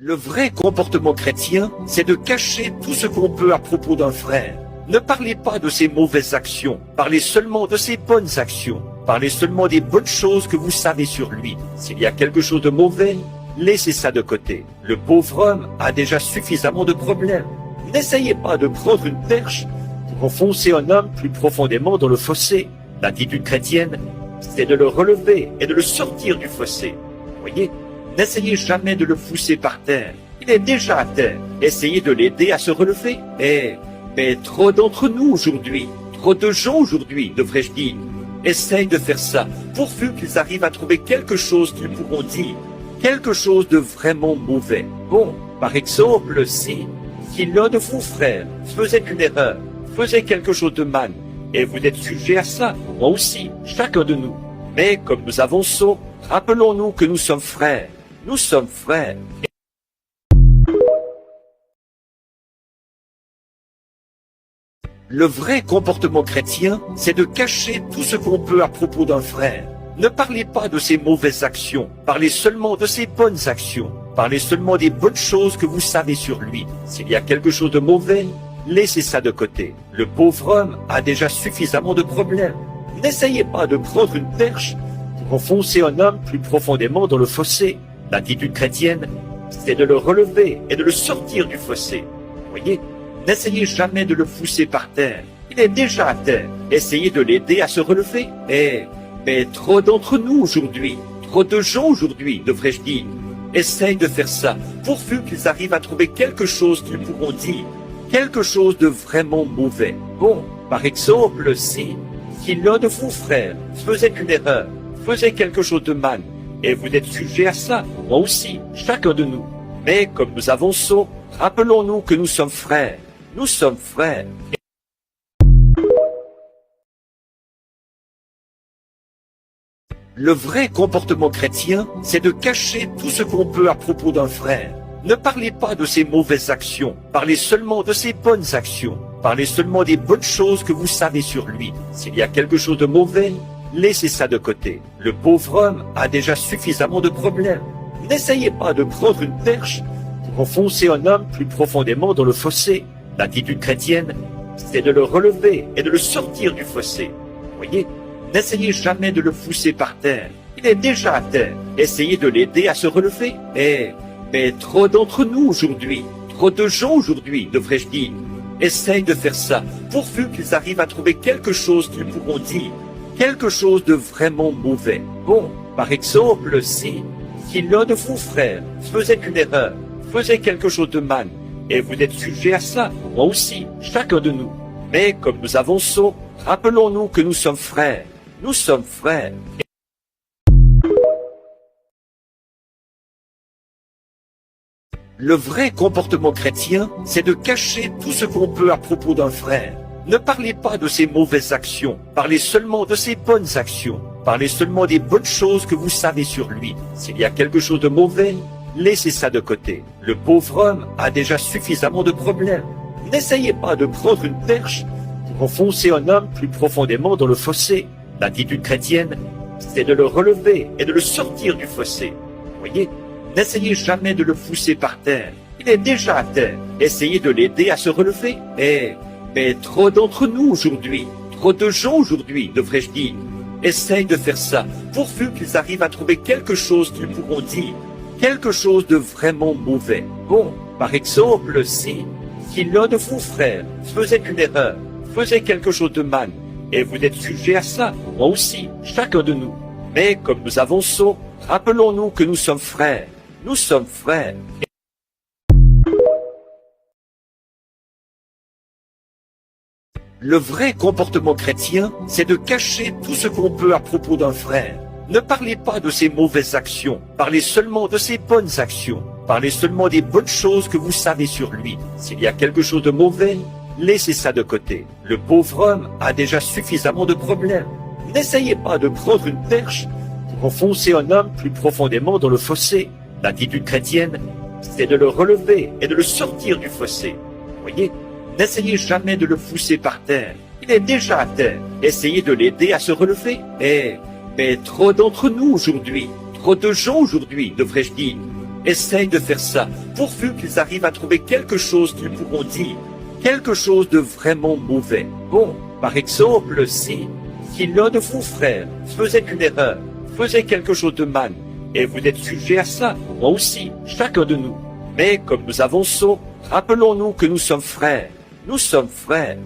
Le vrai comportement chrétien, c'est de cacher tout ce qu'on peut à propos d'un frère. Ne parlez pas de ses mauvaises actions, parlez seulement de ses bonnes actions. Parlez seulement des bonnes choses que vous savez sur lui. S'il y a quelque chose de mauvais, laissez ça de côté. Le pauvre homme a déjà suffisamment de problèmes. N'essayez pas de prendre une perche pour enfoncer un homme plus profondément dans le fossé. L'attitude chrétienne, c'est de le relever et de le sortir du fossé. Voyez, n'essayez jamais de le pousser par terre. Il est déjà à terre. Essayez de l'aider à se relever. Mais trop d'entre nous aujourd'hui, trop de gens aujourd'hui, devrais-je dire, essayent de faire ça, pourvu qu'ils arrivent à trouver quelque chose qu'ils pourront dire, quelque chose de vraiment mauvais. Bon, par exemple, si l'un de vos frères faisait une erreur, faisait quelque chose de mal, et vous êtes sujet à ça, moi aussi, chacun de nous. Mais comme nous avançons, rappelons-nous que nous sommes frères. Nous sommes frères. Le vrai comportement chrétien, c'est de cacher tout ce qu'on peut à propos d'un frère. Ne parlez pas de ses mauvaises actions, parlez seulement de ses bonnes actions. Parlez seulement des bonnes choses que vous savez sur lui. S'il y a quelque chose de mauvais, laissez ça de côté. Le pauvre homme a déjà suffisamment de problèmes. N'essayez pas de prendre une perche pour enfoncer un homme plus profondément dans le fossé. L'attitude chrétienne, c'est de le relever et de le sortir du fossé. Voyez, n'essayez jamais de le pousser par terre. Il est déjà à terre. Essayez de l'aider à se relever. Mais trop d'entre nous aujourd'hui, trop de gens aujourd'hui, devrais-je dire, essayent de faire ça, pourvu qu'ils arrivent à trouver quelque chose qu'ils pourront dire, quelque chose de vraiment mauvais. Bon, par exemple, si l'un de vos frères faisait une erreur, faisait quelque chose de mal, et vous êtes sujet à ça, moi aussi, chacun de nous. Mais comme nous avançons, rappelons-nous que nous sommes frères. Nous sommes frères. Le vrai comportement chrétien, c'est de cacher tout ce qu'on peut à propos d'un frère. Ne parlez pas de ses mauvaises actions, parlez seulement de ses bonnes actions. Parlez seulement des bonnes choses que vous savez sur lui. S'il y a quelque chose de mauvais, laissez ça de côté. Le pauvre homme a déjà suffisamment de problèmes. N'essayez pas de prendre une perche pour enfoncer un homme plus profondément dans le fossé. L'attitude chrétienne, c'est de le relever et de le sortir du fossé. Voyez, n'essayez jamais de le pousser par terre. Il est déjà à terre. Essayez de l'aider à se relever. Mais trop d'entre nous aujourd'hui, trop de gens aujourd'hui, devrais-je dire, essayent de faire ça, pourvu qu'ils arrivent à trouver quelque chose qu'ils pourront dire, quelque chose de vraiment mauvais. Bon, par exemple, si l'un de vos frères faisait une erreur, faisait quelque chose de mal, et vous êtes sujet à ça, moi aussi, chacun de nous. Mais comme nous avançons, rappelons-nous que nous sommes frères. Nous sommes frères. Le vrai comportement chrétien, c'est de cacher tout ce qu'on peut à propos d'un frère. Ne parlez pas de ses mauvaises actions, parlez seulement de ses bonnes actions. Parlez seulement des bonnes choses que vous savez sur lui. S'il y a quelque chose de mauvais, laissez ça de côté. Le pauvre homme a déjà suffisamment de problèmes. N'essayez pas de prendre une perche pour enfoncer un homme plus profondément dans le fossé. L'attitude chrétienne, c'est de le relever et de le sortir du fossé. Voyez, n'essayez jamais de le pousser par terre. Il est déjà à terre. Essayez de l'aider à se relever. Mais trop d'entre nous aujourd'hui, trop de gens aujourd'hui, devrais-je dire, essayent de faire ça, pourvu qu'ils arrivent à trouver quelque chose qu'ils pourront dire, quelque chose de vraiment mauvais. Bon, par exemple, si l'un de vos frères faisait une erreur, faisait quelque chose de mal, et vous êtes sujet à ça, moi aussi, chacun de nous. Mais comme nous avançons, rappelons-nous que nous sommes frères. Nous sommes frères. Le vrai comportement chrétien, c'est de cacher tout ce qu'on peut à propos d'un frère. Ne parlez pas de ses mauvaises actions, parlez seulement de ses bonnes actions. Parlez seulement des bonnes choses que vous savez sur lui. S'il y a quelque chose de mauvais, laissez ça de côté. Le pauvre homme a déjà suffisamment de problèmes. N'essayez pas de prendre une perche pour enfoncer un homme plus profondément dans le fossé. L'attitude chrétienne, c'est de le relever et de le sortir du fossé. Voyez, n'essayez jamais de le pousser par terre. Il est déjà à terre. Essayez de l'aider à se relever. Mais trop d'entre nous aujourd'hui, trop de gens aujourd'hui, devrais-je dire, essayent de faire ça, pourvu qu'ils arrivent à trouver quelque chose qu'ils pourront dire, quelque chose de vraiment mauvais. Bon, par exemple, si l'un de vos frères faisait une erreur, faisait quelque chose de mal, et vous êtes sujet à ça, moi aussi, chacun de nous. Mais comme nous avançons, rappelons-nous que nous sommes frères. Nous sommes frères.